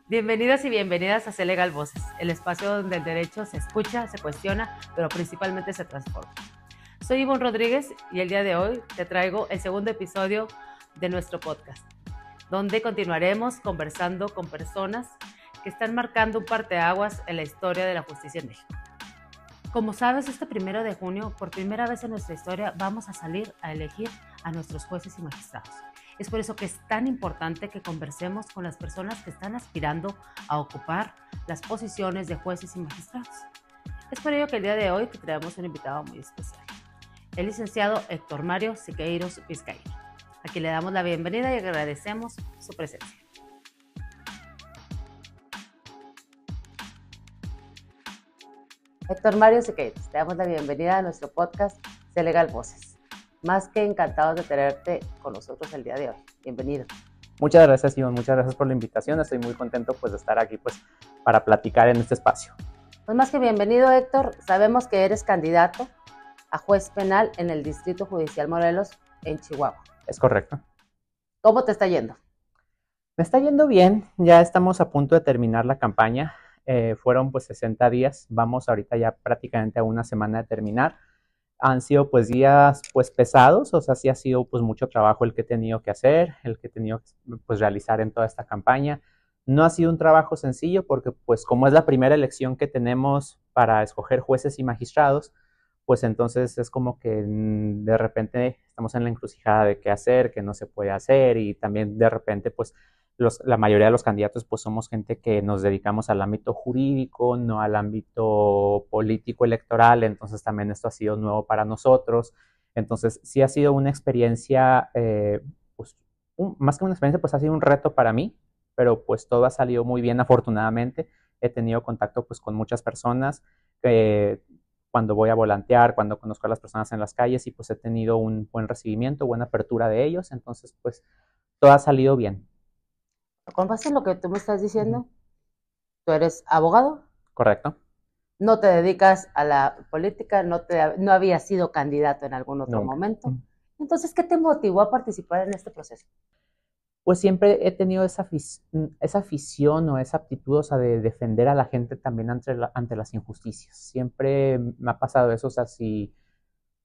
Bienvenidas y bienvenidas a C Legal Voces, el espacio donde el derecho se escucha, se cuestiona, pero principalmente se transforma. Soy Ivonne Rodríguez y el día de hoy te traigo el segundo episodio de nuestro podcast, donde continuaremos conversando con personas que están marcando un parteaguas en la historia de la justicia en México. Como sabes, este 1 de junio, por primera vez en nuestra historia, vamos a salir a elegir a nuestros jueces y magistrados. Es por eso que es tan importante que conversemos con las personas que están aspirando a ocupar las posiciones de jueces y magistrados. Es por ello que el día de hoy te traemos un invitado muy especial, el licenciado Héctor Mario Siqueiros Vizcaíno, a quien le damos la bienvenida y agradecemos su presencia. Héctor Mario Siqueiros, te damos la bienvenida a nuestro podcast C Legal Voces. Más que encantados de tenerte con nosotros el día de hoy. Bienvenido. Muchas gracias, Ivonne. Muchas gracias por la invitación. Estoy muy contento de estar aquí para platicar en este espacio. Pues más que bienvenido, Héctor. Sabemos que eres candidato a juez penal en el Distrito Judicial Morelos, en Chihuahua. Es correcto. ¿Cómo te está yendo? Me está yendo bien. Ya estamos a punto de terminar la campaña. Fueron 60 días. Vamos ahorita ya prácticamente a una semana de terminar. Han sido días pesados, o sea, sí ha sido mucho trabajo el que he tenido que hacer, el que he tenido que realizar en toda esta campaña. No ha sido un trabajo sencillo porque como es la primera elección que tenemos para escoger jueces y magistrados, entonces es como que de repente estamos en la encrucijada de qué hacer, qué no se puede hacer, y también de repente la mayoría de los candidatos somos gente que nos dedicamos al ámbito jurídico, no al ámbito político electoral, entonces también esto ha sido nuevo para nosotros. Entonces sí ha sido una experiencia, más que una experiencia, ha sido un reto para mí, pero todo ha salido muy bien afortunadamente. He tenido contacto con muchas personas cuando voy a volantear, cuando conozco a las personas en las calles, y he tenido un buen recibimiento, buena apertura de ellos, entonces todo ha salido bien. Con base en lo que tú me estás diciendo, tú eres abogado. Correcto. No te dedicas a la política, no habías sido candidato en algún otro momento. Entonces, ¿qué te motivó a participar en este proceso? Pues siempre he tenido esa afición o esa aptitud, o sea, de defender a la gente también ante las injusticias. Siempre me ha pasado eso, o sea, si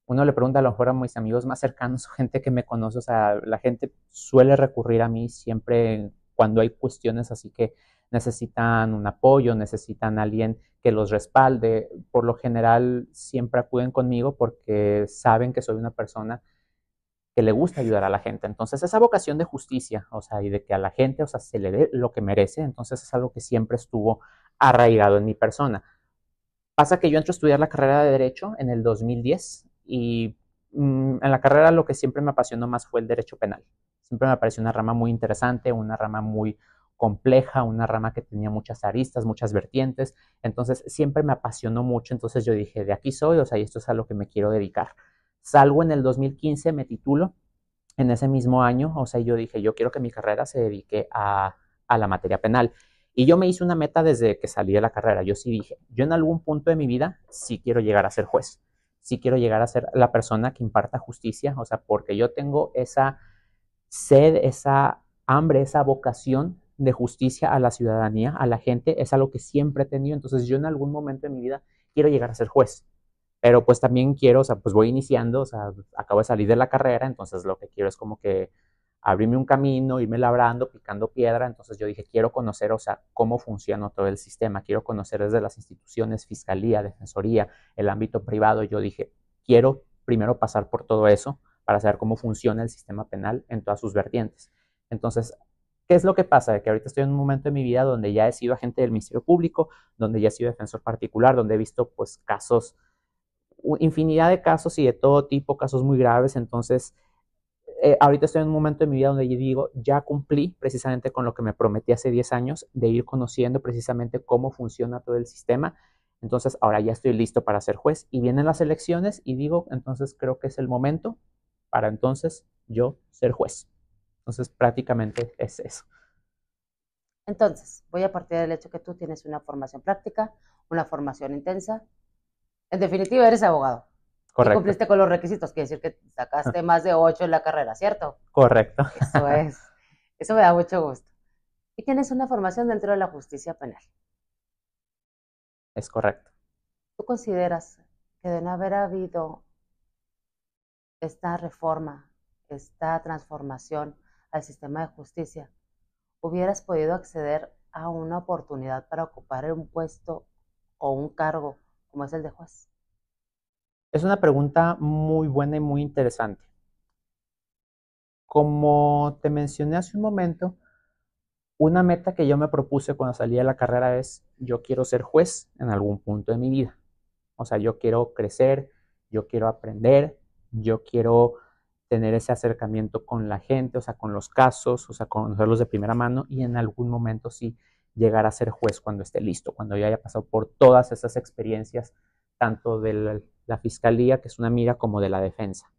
uno le pregunta a lo mejor a mis amigos más cercanos, gente que me conoce, o sea, la gente suele recurrir a mí siempre cuando hay cuestiones así que necesitan un apoyo, necesitan a alguien que los respalde. Por lo general siempre acuden conmigo porque saben que soy una persona que le gusta ayudar a la gente. Entonces esa vocación de justicia, o sea, y de que a la gente, o sea, se le dé lo que merece, entonces es algo que siempre estuvo arraigado en mi persona. Pasa que yo entro a estudiar la carrera de Derecho en el 2010 y en la carrera lo que siempre me apasionó más fue el derecho penal. Siempre me pareció una rama muy interesante, una rama muy compleja, una rama que tenía muchas aristas, muchas vertientes, entonces siempre me apasionó mucho, entonces yo dije, de aquí soy, o sea, y esto es a lo que me quiero dedicar. Salgo en el 2015, me titulo en ese mismo año, o sea, yo dije, yo quiero que mi carrera se dedique a la materia penal. Y yo me hice una meta desde que salí de la carrera. Yo sí dije, yo en algún punto de mi vida sí quiero llegar a ser juez, sí quiero llegar a ser la persona que imparta justicia, o sea, porque yo tengo esa sed, esa hambre, esa vocación de justicia a la ciudadanía, a la gente, es algo que siempre he tenido. Entonces yo en algún momento de mi vida quiero llegar a ser juez. Pero también quiero, o sea, voy iniciando, o sea, acabo de salir de la carrera, entonces lo que quiero es como que abrirme un camino, irme labrando, picando piedra. Entonces yo dije, quiero conocer, o sea, cómo funciona todo el sistema, quiero conocer desde las instituciones, fiscalía, defensoría, el ámbito privado. Yo dije, quiero primero pasar por todo eso para saber cómo funciona el sistema penal en todas sus vertientes. Entonces, ¿qué es lo que pasa? De que ahorita estoy en un momento de mi vida donde ya he sido agente del Ministerio Público, donde ya he sido defensor particular, donde he visto casos, infinidad de casos y de todo tipo, casos muy graves. Entonces, ahorita estoy en un momento de mi vida donde yo digo, ya cumplí precisamente con lo que me prometí hace 10 años, de ir conociendo precisamente cómo funciona todo el sistema. Entonces, ahora ya estoy listo para ser juez y vienen las elecciones y digo, entonces creo que es el momento para entonces yo ser juez. Entonces, prácticamente es eso. Entonces, voy a partir del hecho que tú tienes una formación práctica, una formación intensa. En definitiva, eres abogado. Correcto. Y cumpliste con los requisitos, quiere decir que sacaste más de 8 en la carrera, ¿cierto? Correcto. Eso es. Eso me da mucho gusto. Y tienes una formación dentro de la justicia penal. Es correcto. ¿Tú consideras que de no haber habido esta reforma, esta transformación al sistema de justicia, hubieras podido acceder a una oportunidad para ocupar un puesto o un cargo como es el de juez? Es una pregunta muy buena y muy interesante. Como te mencioné hace un momento, una meta que yo me propuse cuando salí de la carrera es, yo quiero ser juez en algún punto de mi vida. O sea, yo quiero crecer, yo quiero aprender, yo quiero tener ese acercamiento con la gente, o sea, con los casos, o sea, conocerlos de primera mano y en algún momento sí llegar a ser juez cuando esté listo, cuando yo haya pasado por todas esas experiencias, tanto de la fiscalía, que es una mira, como de la defensa.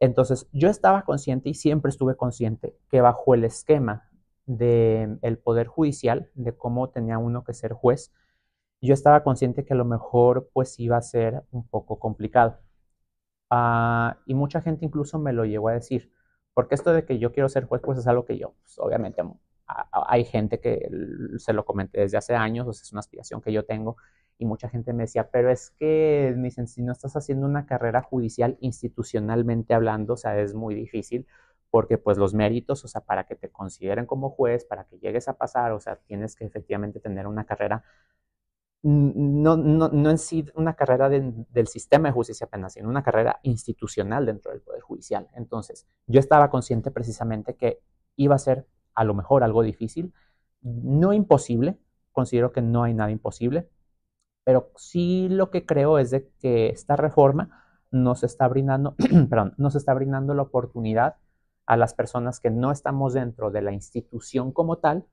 Entonces, yo estaba consciente y siempre estuve consciente que bajo el esquema del Poder Judicial, de cómo tenía uno que ser juez, yo estaba consciente que a lo mejor pues iba a ser un poco complicado. Y mucha gente incluso me lo llegó a decir, porque esto de que yo quiero ser juez pues es algo que yo, pues, obviamente hay gente que se lo comenté desde hace años, o sea, es una aspiración que yo tengo, y mucha gente me decía, pero es que, me dicen, si no estás haciendo una carrera judicial institucionalmente hablando, o sea, es muy difícil, porque pues los méritos, o sea, para que te consideren como juez, para que llegues a pasar, o sea, tienes que efectivamente tener una carrera no en sí una carrera del sistema de justicia penal, sino una carrera institucional dentro del Poder Judicial. Entonces, yo estaba consciente precisamente que iba a ser a lo mejor algo difícil, no imposible, considero que no hay nada imposible, pero sí lo que creo es de que esta reforma nos está brindando, perdón, nos está brindando la oportunidad a las personas que no estamos dentro de la institución como tal,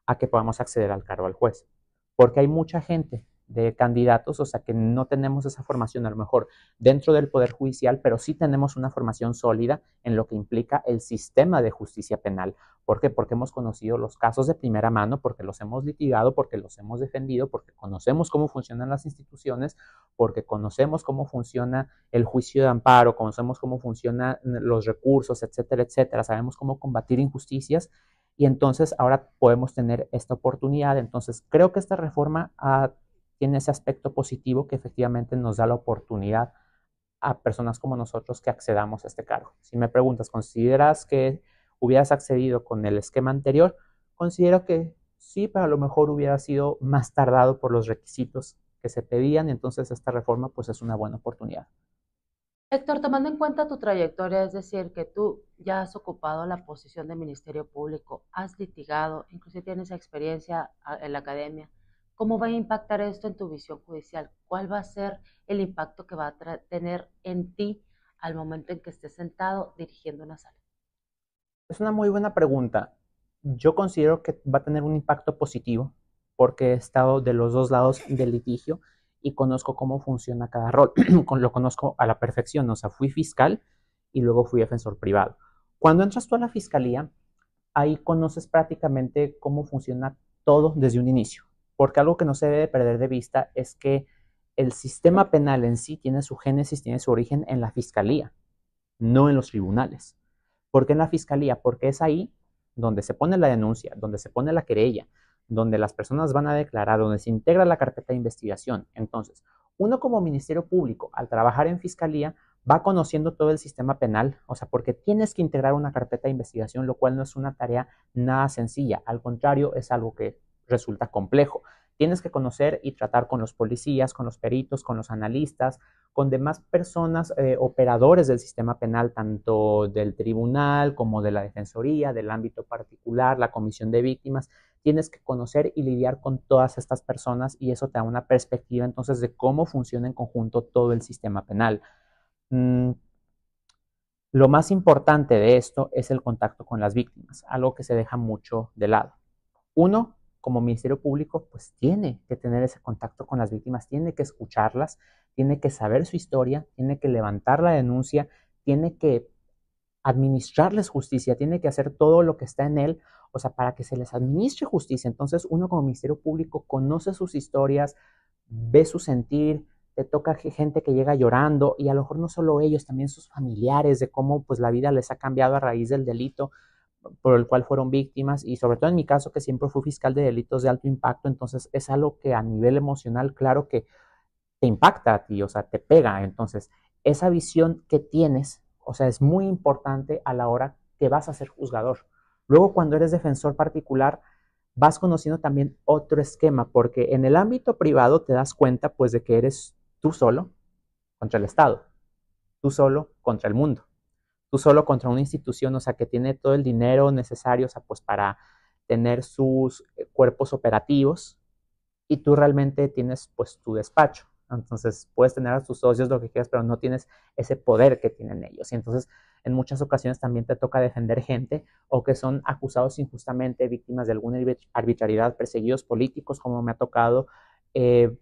a que podamos acceder al cargo al juez. Porque hay mucha gente de candidatos, o sea, que no tenemos esa formación a lo mejor dentro del Poder Judicial, pero sí tenemos una formación sólida en lo que implica el sistema de justicia penal. ¿Por qué? Porque hemos conocido los casos de primera mano, porque los hemos litigado, porque los hemos defendido, porque conocemos cómo funcionan las instituciones, porque conocemos cómo funciona el juicio de amparo, conocemos cómo funcionan los recursos, etcétera, etcétera. Sabemos cómo combatir injusticias y entonces ahora podemos tener esta oportunidad. Entonces creo que esta reforma tiene ese aspecto positivo que efectivamente nos da la oportunidad a personas como nosotros que accedamos a este cargo. Si me preguntas, ¿consideras que hubieras accedido con el esquema anterior? Considero que sí, pero a lo mejor hubiera sido más tardado por los requisitos que se pedían, entonces esta reforma pues es una buena oportunidad. Héctor, tomando en cuenta tu trayectoria, es decir, que tú ya has ocupado la posición de Ministerio Público, has litigado, inclusive tienes experiencia en la academia, ¿cómo va a impactar esto en tu visión judicial? ¿Cuál va a ser el impacto que va a tener en ti al momento en que estés sentado dirigiendo una sala? Es una muy buena pregunta. Yo considero que va a tener un impacto positivo porque he estado de los dos lados del litigio y conozco cómo funciona cada rol. Lo conozco a la perfección. O sea, fui fiscal y luego fui defensor privado. Cuando entras tú a la fiscalía, ahí conoces prácticamente cómo funciona todo desde un inicio. Porque algo que no se debe perder de vista es que el sistema penal en sí tiene su génesis, tiene su origen en la fiscalía, no en los tribunales. ¿Por qué en la fiscalía? Porque es ahí donde se pone la denuncia, donde se pone la querella, donde las personas van a declarar, donde se integra la carpeta de investigación. Entonces, uno como Ministerio Público, al trabajar en fiscalía, va conociendo todo el sistema penal, o sea, porque tienes que integrar una carpeta de investigación, lo cual no es una tarea nada sencilla, al contrario, es algo que resulta complejo. Tienes que conocer y tratar con los policías, con los peritos, con los analistas, con demás personas, operadores del sistema penal, tanto del tribunal como de la defensoría, del ámbito particular, la comisión de víctimas. Tienes que conocer y lidiar con todas estas personas y eso te da una perspectiva entonces de cómo funciona en conjunto todo el sistema penal. Mm, lo más importante de esto es el contacto con las víctimas, algo que se deja mucho de lado. Uno, como Ministerio Público, pues tiene que tener ese contacto con las víctimas, tiene que escucharlas, tiene que saber su historia, tiene que levantar la denuncia, tiene que administrarles justicia, tiene que hacer todo lo que está en él, o sea, para que se les administre justicia. Entonces, uno como Ministerio Público conoce sus historias, ve su sentir, te toca gente que llega llorando y a lo mejor no solo ellos, también sus familiares, de cómo pues la vida les ha cambiado a raíz del delito, por el cual fueron víctimas y sobre todo en mi caso que siempre fui fiscal de delitos de alto impacto, entonces es algo que a nivel emocional, claro que te impacta a ti, o sea, te pega. Entonces, esa visión que tienes, o sea, es muy importante a la hora que vas a ser juzgador. Luego, cuando eres defensor particular, vas conociendo también otro esquema, porque en el ámbito privado te das cuenta, pues, de que eres tú solo contra el Estado, tú solo contra el mundo, tú solo contra una institución, o sea, que tiene todo el dinero necesario, o sea, pues, para tener sus cuerpos operativos, y tú realmente tienes pues tu despacho. Entonces puedes tener a tus socios lo que quieras, pero no tienes ese poder que tienen ellos. Y entonces en muchas ocasiones también te toca defender gente o que son acusados injustamente, víctimas de alguna arbitrariedad, perseguidos políticos, como me ha tocado, eh,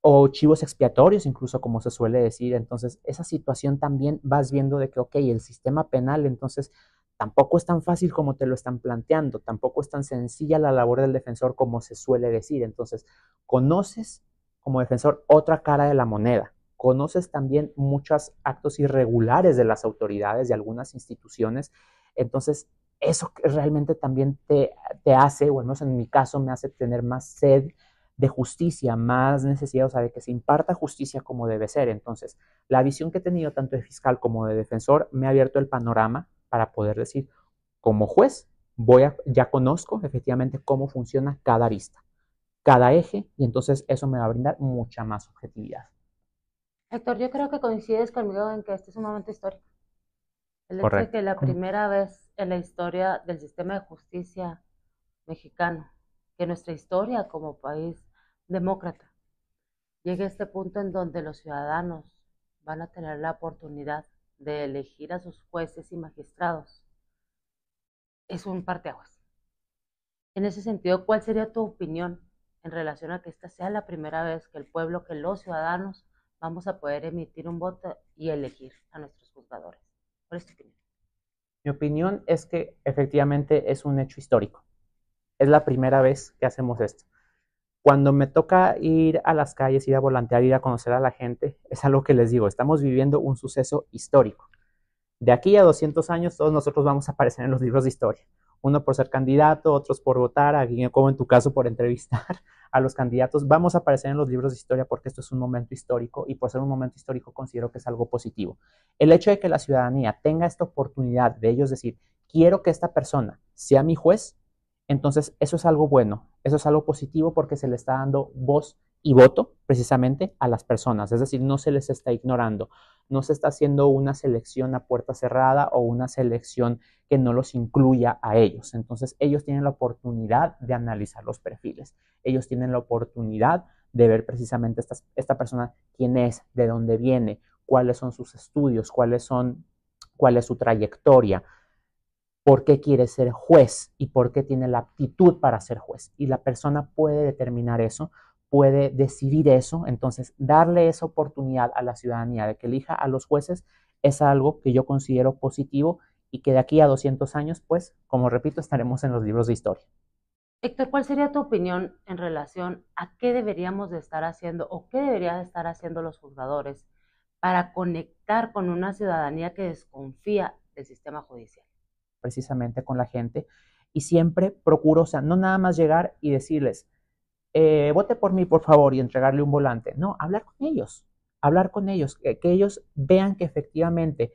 o chivos expiatorios, incluso como se suele decir. Entonces, esa situación también vas viendo de que, ok, el sistema penal, entonces, tampoco es tan fácil como te lo están planteando, tampoco es tan sencilla la labor del defensor como se suele decir. Entonces, conoces como defensor otra cara de la moneda, conoces también muchos actos irregulares de las autoridades, de algunas instituciones. Entonces, eso realmente también te hace, bueno, en mi caso me hace tener más sed de justicia, más necesidad, o sea, de que se imparta justicia como debe ser. Entonces, la visión que he tenido tanto de fiscal como de defensor me ha abierto el panorama para poder decir, como juez, ya conozco efectivamente cómo funciona cada arista, cada eje, y entonces eso me va a brindar mucha más objetividad. Héctor, yo creo que coincides conmigo en que este es un momento histórico. El hecho de Correcto. que la primera vez en la historia del sistema de justicia mexicano, que nuestra historia como país demócrata, llegue a este punto en donde los ciudadanos van a tener la oportunidad de elegir a sus jueces y magistrados, es un parteaguas. En ese sentido, ¿cuál sería tu opinión en relación a que esta sea la primera vez que el pueblo, que los ciudadanos vamos a poder emitir un voto y elegir a nuestros juzgadores? ¿Cuál es tu opinión? Mi opinión es que efectivamente es un hecho histórico. Es la primera vez que hacemos esto. Cuando me toca ir a las calles, ir a volantear, ir a conocer a la gente, es algo que les digo, estamos viviendo un suceso histórico. De aquí a 200 años todos nosotros vamos a aparecer en los libros de historia. Uno por ser candidato, otros por votar, aquí como en tu caso por entrevistar a los candidatos. Vamos a aparecer en los libros de historia porque esto es un momento histórico y por ser un momento histórico considero que es algo positivo. El hecho de que la ciudadanía tenga esta oportunidad de ellos decir, quiero que esta persona sea mi juez, entonces eso es algo bueno, eso es algo positivo porque se le está dando voz y voto precisamente a las personas, es decir, no se les está ignorando, no se está haciendo una selección a puerta cerrada o una selección que no los incluya a ellos. Entonces ellos tienen la oportunidad de analizar los perfiles, ellos tienen la oportunidad de ver precisamente esta persona quién es, de dónde viene, cuáles son sus estudios, cuál es su trayectoria, por qué quiere ser juez y por qué tiene la aptitud para ser juez. Y la persona puede determinar eso, puede decidir eso. Entonces, darle esa oportunidad a la ciudadanía de que elija a los jueces es algo que yo considero positivo y que de aquí a 200 años, pues, como repito, estaremos en los libros de historia. Héctor, ¿cuál sería tu opinión en relación a qué deberíamos de estar haciendo o qué deberían de estar haciendo los juzgadores para conectar con una ciudadanía que desconfía del sistema judicial? Precisamente con la gente y siempre procuro, o sea, no nada más llegar y decirles, vote por mí, por favor, y entregarle un volante. No, hablar con ellos, que ellos vean que efectivamente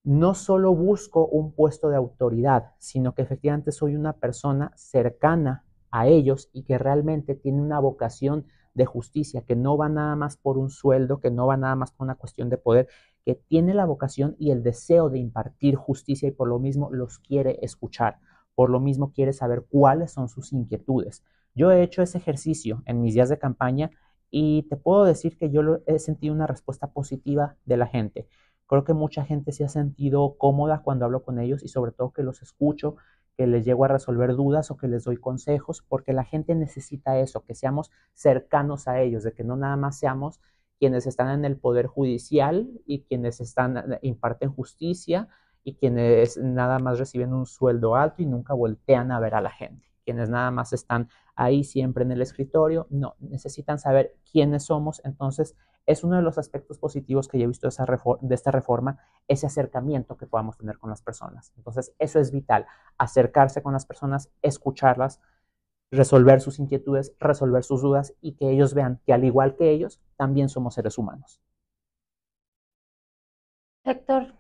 no solo busco un puesto de autoridad, sino que efectivamente soy una persona cercana a ellos y que realmente tiene una vocación de justicia, que no va nada más por un sueldo, que no va nada más por una cuestión de poder, que tiene la vocación y el deseo de impartir justicia y por lo mismo los quiere escuchar, por lo mismo quiere saber cuáles son sus inquietudes. Yo he hecho ese ejercicio en mis días de campaña y te puedo decir que yo he sentido una respuesta positiva de la gente. Creo que mucha gente se ha sentido cómoda cuando hablo con ellos y sobre todo que los escucho, que les llego a resolver dudas o que les doy consejos, porque la gente necesita eso, que seamos cercanos a ellos, de que no nada más seamos quienes están en el poder judicial y quienes imparten justicia y quienes nada más reciben un sueldo alto y nunca voltean a ver a la gente. quienes nada más están ahí siempre en el escritorio. No, necesitan saber quiénes somos. Entonces, es uno de los aspectos positivos que yo he visto de esta reforma, ese acercamiento que podamos tener con las personas. Entonces, eso es vital, acercarse con las personas, escucharlas, resolver sus inquietudes, resolver sus dudas y que ellos vean que al igual que ellos, también somos seres humanos. Héctor,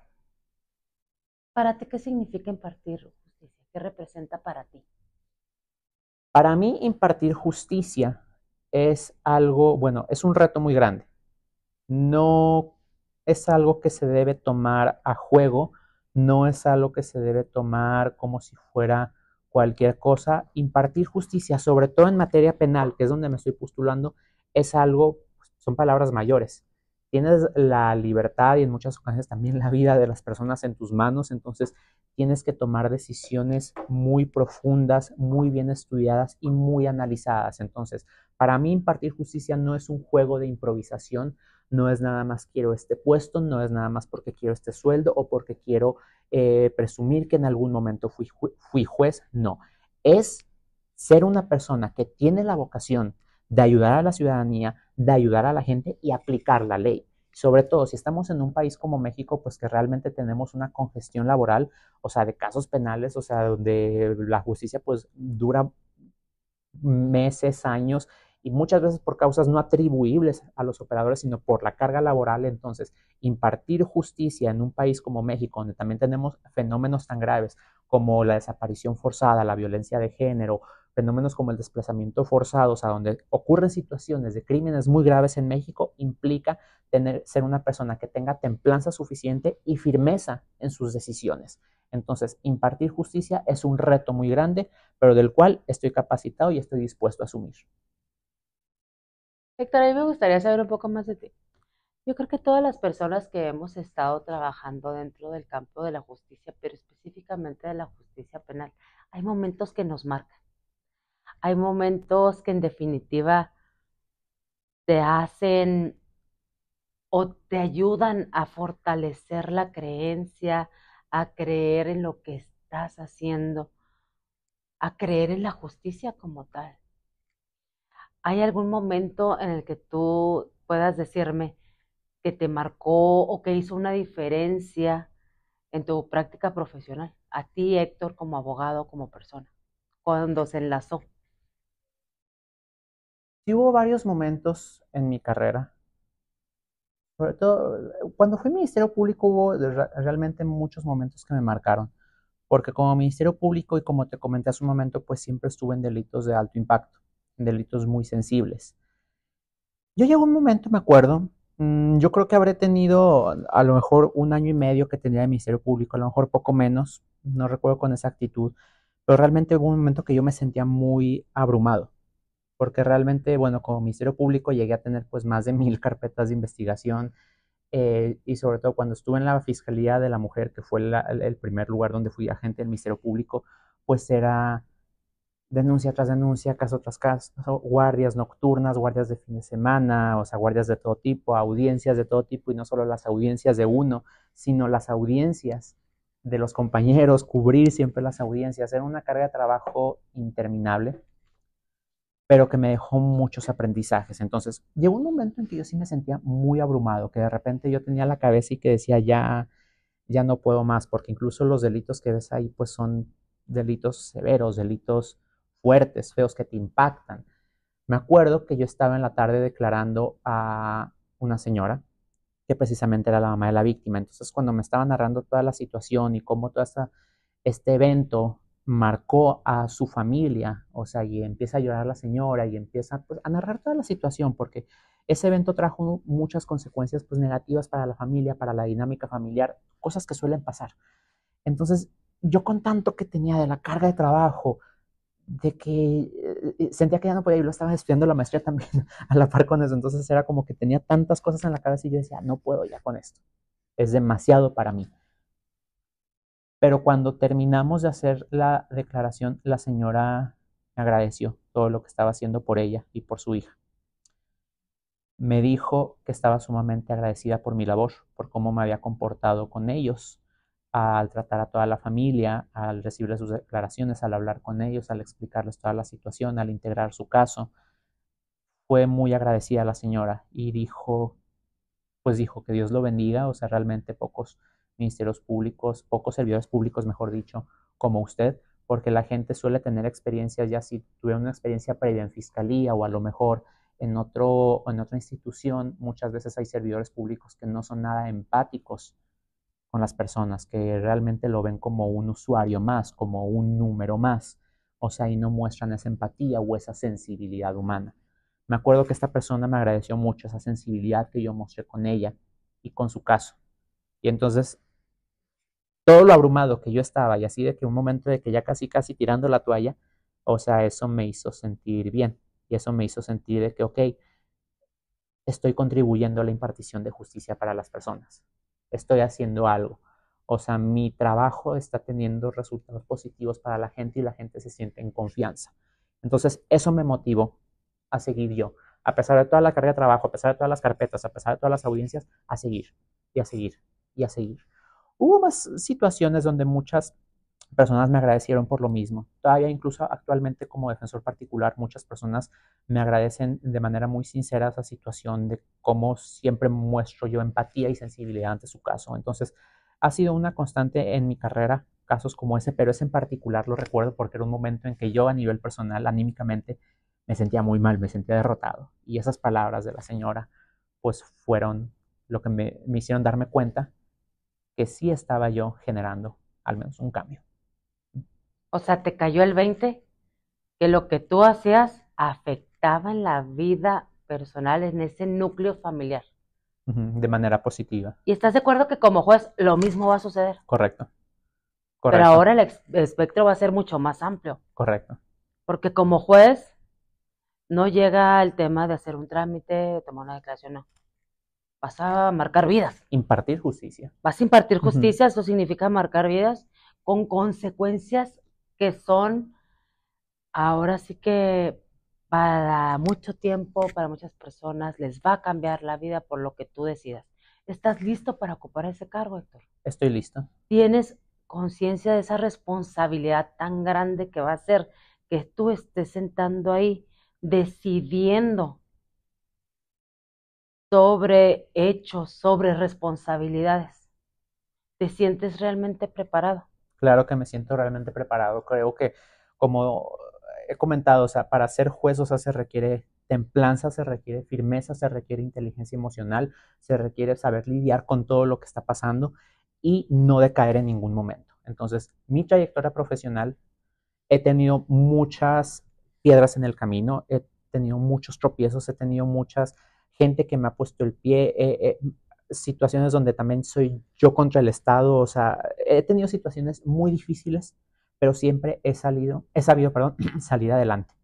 ¿para ti qué significa impartir justicia? ¿Qué representa para ti? Para mí, impartir justicia es algo, bueno, es un reto muy grande. No es algo que se debe tomar a juego, no es algo que se debe tomar como si fuera cualquier cosa. Impartir justicia, sobre todo en materia penal, que es donde me estoy postulando, es algo, son palabras mayores. Tienes la libertad y en muchas ocasiones también la vida de las personas en tus manos, entonces tienes que tomar decisiones muy profundas, muy bien estudiadas y muy analizadas. Entonces, para mí impartir justicia no es un juego de improvisación, no es nada más quiero este puesto, no es nada más porque quiero este sueldo o porque quiero presumir que en algún momento fui juez, no. Es ser una persona que tiene la vocación de ayudar a la ciudadanía, de ayudar a la gente y aplicar la ley. Sobre todo si estamos en un país como México, pues que realmente tenemos una congestión laboral, o sea, de casos penales, o sea, donde la justicia pues dura meses, años, y muchas veces por causas no atribuibles a los operadores, sino por la carga laboral. Entonces, impartir justicia en un país como México, donde también tenemos fenómenos tan graves como la desaparición forzada, la violencia de género, fenómenos como el desplazamiento forzado, o sea, donde ocurren situaciones de crímenes muy graves en México, implica ser una persona que tenga templanza suficiente y firmeza en sus decisiones. Entonces, impartir justicia es un reto muy grande, pero del cual estoy capacitado y estoy dispuesto a asumir. Héctor, a mí me gustaría saber un poco más de ti. Yo creo que todas las personas que hemos estado trabajando dentro del campo de la justicia, pero específicamente de la justicia penal, hay momentos que nos marcan. Hay momentos que en definitiva te hacen o te ayudan a fortalecer la creencia, a creer en lo que estás haciendo, a creer en la justicia como tal. ¿Hay algún momento en el que tú puedas decirme que te marcó o que hizo una diferencia en tu práctica profesional? A ti, Héctor, como abogado, como persona, cuando se enlazó. Sí hubo varios momentos en mi carrera, sobre todo cuando fui Ministerio Público hubo realmente muchos momentos que me marcaron, porque como Ministerio Público y como te comenté hace un momento, pues siempre estuve en delitos de alto impacto, en delitos muy sensibles. Yo llegó un momento, me acuerdo, yo creo que habré tenido a lo mejor un año y medio que tenía de Ministerio Público, a lo mejor poco menos, no recuerdo con exactitud, pero realmente hubo un momento que yo me sentía muy abrumado, porque realmente, bueno, como Ministerio Público llegué a tener pues más de 1000 carpetas de investigación, y sobre todo cuando estuve en la Fiscalía de la Mujer, que fue el primer lugar donde fui agente del Ministerio Público, pues era denuncia tras denuncia, caso tras caso, guardias nocturnas, guardias de fin de semana, o sea, guardias de todo tipo, audiencias de todo tipo, y no solo las audiencias de uno, sino las audiencias de los compañeros, cubrir siempre las audiencias. Era una carga de trabajo interminable, pero que me dejó muchos aprendizajes. Entonces, llegó un momento en que yo sí me sentía muy abrumado, que de repente yo tenía la cabeza y que decía, ya no puedo más, porque incluso los delitos que ves ahí, pues son delitos severos, delitos fuertes, feos, que te impactan. Me acuerdo que yo estaba en la tarde declarando a una señora que precisamente era la mamá de la víctima. Entonces, cuando me estaba narrando toda la situación y cómo todo este evento marcó a su familia, o sea, y empieza a llorar la señora y empieza pues, a narrar toda la situación, porque ese evento trajo muchas consecuencias pues, negativas para la familia, para la dinámica familiar, cosas que suelen pasar. Entonces, yo con tanto que tenía de la carga de trabajo, de que sentía que ya no podía y lo estaba estudiando la maestría también a la par con eso, entonces era como que tenía tantas cosas en la cabeza y yo decía, no puedo ya con esto, es demasiado para mí. Pero cuando terminamos de hacer la declaración, la señora me agradeció todo lo que estaba haciendo por ella y por su hija. Me dijo que estaba sumamente agradecida por mi labor, por cómo me había comportado con ellos, al tratar a toda la familia, al recibir sus declaraciones, al hablar con ellos, al explicarles toda la situación, al integrar su caso. Fue muy agradecida la señora y dijo que Dios lo bendiga, o sea, realmente pocos ministerios públicos, pocos servidores públicos, mejor dicho, como usted, porque la gente suele tener experiencias, ya si tuvieron una experiencia previa en fiscalía o a lo mejor en otra institución, muchas veces hay servidores públicos que no son nada empáticos con las personas, que realmente lo ven como un usuario más, como un número más, o sea, y no muestran esa empatía o esa sensibilidad humana. Me acuerdo que esta persona me agradeció mucho esa sensibilidad que yo mostré con ella y con su caso. Y entonces, todo lo abrumado que yo estaba y así de que un momento de que ya casi casi tirando la toalla, o sea, eso me hizo sentir bien y eso me hizo sentir de que, ok, estoy contribuyendo a la impartición de justicia para las personas. Estoy haciendo algo. O sea, mi trabajo está teniendo resultados positivos para la gente y la gente se siente en confianza. Entonces, eso me motivó a seguir yo. A pesar de toda la carga de trabajo, a pesar de todas las carpetas, a pesar de todas las audiencias, a seguir y a seguir y a seguir. Hubo más situaciones donde muchas personas me agradecieron por lo mismo. Todavía incluso actualmente como defensor particular, muchas personas me agradecen de manera muy sincera esa situación de cómo siempre muestro yo empatía y sensibilidad ante su caso. Entonces, ha sido una constante en mi carrera casos como ese, pero ese en particular lo recuerdo porque era un momento en que yo a nivel personal, anímicamente, me sentía muy mal, me sentía derrotado. Y esas palabras de la señora, pues fueron lo que me hicieron darme cuenta que sí estaba yo generando al menos un cambio. O sea, te cayó el 20 que lo que tú hacías afectaba en la vida personal, en ese núcleo familiar. De manera positiva. Y estás de acuerdo que como juez lo mismo va a suceder. Correcto, Pero correcto, ahora el espectro va a ser mucho más amplio. correcto. Porque como juez no llega el tema de hacer un trámite, tomar una declaración, no. Vas a marcar vidas. Impartir justicia. Vas a impartir justicia, eso significa marcar vidas con consecuencias que son ahora sí que para mucho tiempo, para muchas personas, les va a cambiar la vida por lo que tú decidas. ¿Estás listo para ocupar ese cargo, Héctor? Estoy listo. ¿Tienes conciencia de esa responsabilidad tan grande que va a ser que tú estés sentando ahí decidiendo sobre hechos, sobre responsabilidades? ¿Te sientes realmente preparado? Claro que me siento realmente preparado. Creo que, como he comentado, o sea, para ser juez, o sea, se requiere templanza, se requiere firmeza, se requiere inteligencia emocional, se requiere saber lidiar con todo lo que está pasando y no decaer en ningún momento. Entonces, mi trayectoria profesional, he tenido muchas piedras en el camino, he tenido muchos tropiezos, he tenido muchas gente que me ha puesto el pie, situaciones donde también soy yo contra el Estado, o sea, he tenido situaciones muy difíciles, pero siempre he sabido, perdón, salir adelante,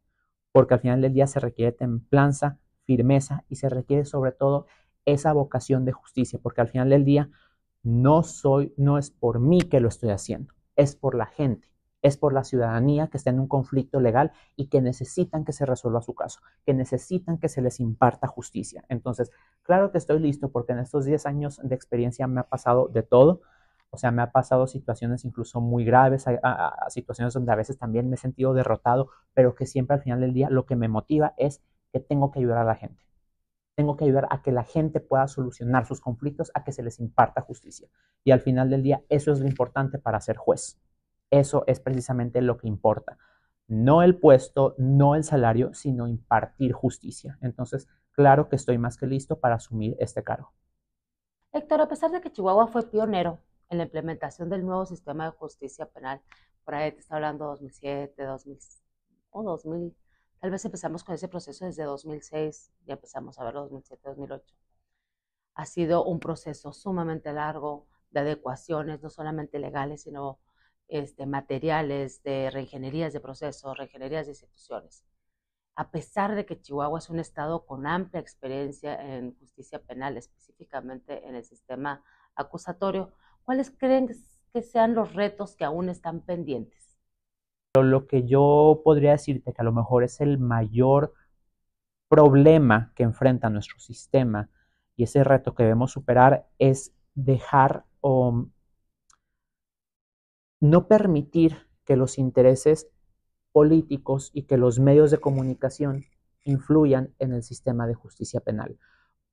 porque al final del día se requiere templanza, firmeza y se requiere sobre todo esa vocación de justicia, porque al final del día no es por mí que lo estoy haciendo, es por la gente, es por la ciudadanía que está en un conflicto legal y que necesitan que se resuelva su caso, que necesitan que se les imparta justicia. Entonces, claro que estoy listo porque en estos 10 años de experiencia me ha pasado de todo. O sea, me ha pasado situaciones incluso muy graves, a situaciones donde a veces también me he sentido derrotado, pero que siempre al final del día lo que me motiva es que tengo que ayudar a la gente. Tengo que ayudar a que la gente pueda solucionar sus conflictos, a que se les imparta justicia. Y al final del día, eso es lo importante para ser juez. Eso es precisamente lo que importa. No el puesto, no el salario, sino impartir justicia. Entonces, claro que estoy más que listo para asumir este cargo. Héctor, a pesar de que Chihuahua fue pionero en la implementación del nuevo sistema de justicia penal, por ahí te está hablando 2007, 2000 o 2000, tal vez empezamos con ese proceso desde 2006, ya empezamos a verlo 2007, 2008. Ha sido un proceso sumamente largo de adecuaciones, no solamente legales, sino materiales, de reingenierías de procesos, reingenierías de instituciones. A pesar de que Chihuahua es un estado con amplia experiencia en justicia penal, específicamente en el sistema acusatorio, ¿cuáles creen que sean los retos que aún están pendientes? Pero lo que yo podría decirte que a lo mejor es el mayor problema que enfrenta nuestro sistema y ese reto que debemos superar es dejar o no permitir que los intereses políticos y que los medios de comunicación influyan en el sistema de justicia penal.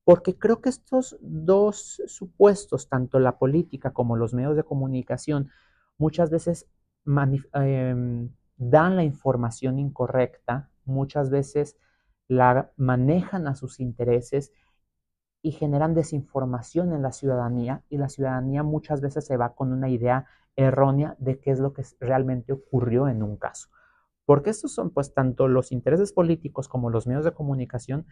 Porque creo que estos dos supuestos, tanto la política como los medios de comunicación, muchas veces dan la información incorrecta, muchas veces la manejan a sus intereses y generan desinformación en la ciudadanía, y la ciudadanía muchas veces se va con una idea errónea de qué es lo que realmente ocurrió en un caso. Porque estos son, pues, tanto los intereses políticos como los medios de comunicación,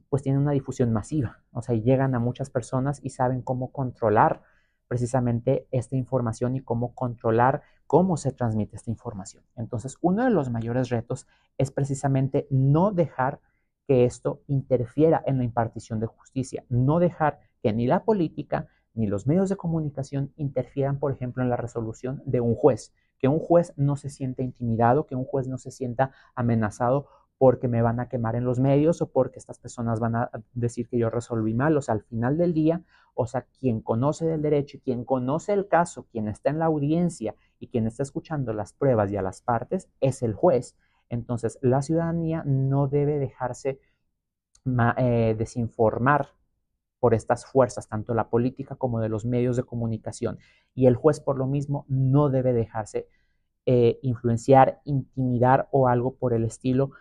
pues tienen una difusión masiva, o sea, llegan a muchas personas y saben cómo controlar precisamente esta información y cómo controlar cómo se transmite esta información. Entonces, uno de los mayores retos es precisamente no dejar que esto interfiera en la impartición de justicia, no dejar que ni la política ni los medios de comunicación interfieran, por ejemplo, en la resolución de un juez, que un juez no se sienta intimidado, que un juez no se sienta amenazado porque me van a quemar en los medios o porque estas personas van a decir que yo resolví mal. O sea, al final del día, o sea, quien conoce del derecho y quien conoce el caso, quien está en la audiencia y quien está escuchando las pruebas y a las partes, es el juez. Entonces, la ciudadanía no debe dejarse desinformar por estas fuerzas, tanto la política como de los medios de comunicación. Y el juez, por lo mismo, no debe dejarse influenciar, intimidar o algo por el estilo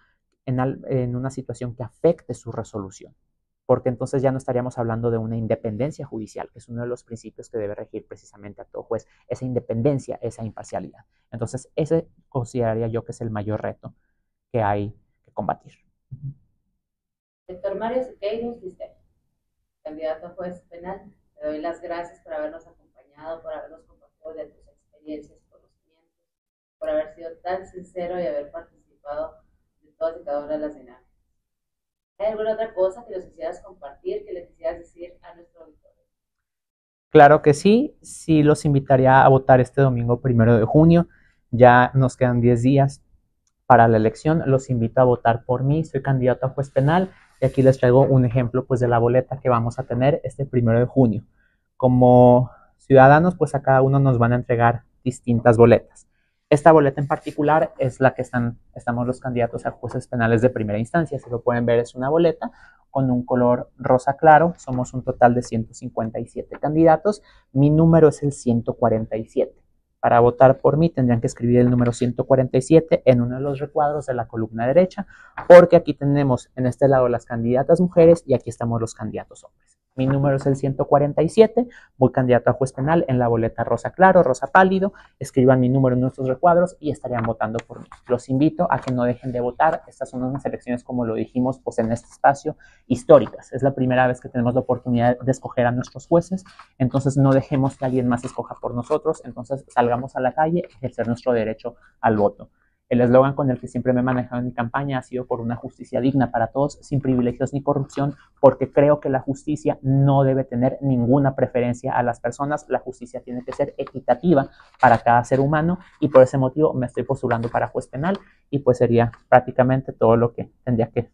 en una situación que afecte su resolución. Porque entonces ya no estaríamos hablando de una independencia judicial, que es uno de los principios que debe regir precisamente a todo juez, esa independencia, esa imparcialidad. Entonces, ese consideraría yo que es el mayor reto que hay que combatir. Doctor Mario Siqueiros, candidato a juez penal, te doy las gracias por habernos acompañado, por habernos compartido de tus experiencias, conocimientos, por haber sido tan sincero y haber participado de todas y cada una de las dinámicas. ¿Hay alguna otra cosa que nos quisieras compartir, que le quisieras decir a nuestro auditorio? Claro que sí, sí los invitaría a votar este domingo 1 de junio, ya nos quedan 10 días para la elección, los invito a votar por mí, soy candidato a juez penal y aquí les traigo un ejemplo pues de la boleta que vamos a tener este 1 de junio. Como ciudadanos pues a cada uno nos van a entregar distintas boletas. Esta boleta en particular es la que estamos los candidatos a jueces penales de primera instancia. Si lo pueden ver, es una boleta con un color rosa claro. Somos un total de 157 candidatos. Mi número es el 147. Para votar por mí tendrían que escribir el número 147 en uno de los recuadros de la columna derecha, porque aquí tenemos en este lado las candidatas mujeres y aquí estamos los candidatos hombres. Mi número es el 147, voy candidato a juez penal en la boleta rosa claro, rosa pálido. Escriban mi número en nuestros recuadros y estarían votando por mí. Los invito a que no dejen de votar. Estas son unas elecciones, como lo dijimos, pues en este espacio, históricas. Es la primera vez que tenemos la oportunidad de escoger a nuestros jueces, entonces no dejemos que alguien más escoja por nosotros. Entonces salgamos a la calle a ejercer nuestro derecho al voto. El eslogan con el que siempre me he manejado en mi campaña ha sido por una justicia digna para todos, sin privilegios ni corrupción, porque creo que la justicia no debe tener ninguna preferencia a las personas. La justicia tiene que ser equitativa para cada ser humano y por ese motivo me estoy postulando para juez penal y pues sería prácticamente todo lo que tendría que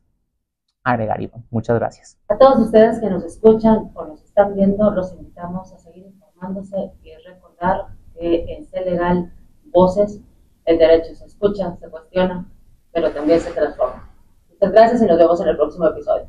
agregar, Ivonne. Muchas gracias. A todos ustedes que nos escuchan o nos están viendo, los invitamos a seguir informándose y recordar que en Sé Legal Voces el derecho se escucha, se cuestiona, pero también se transforma. Muchas gracias y nos vemos en el próximo episodio.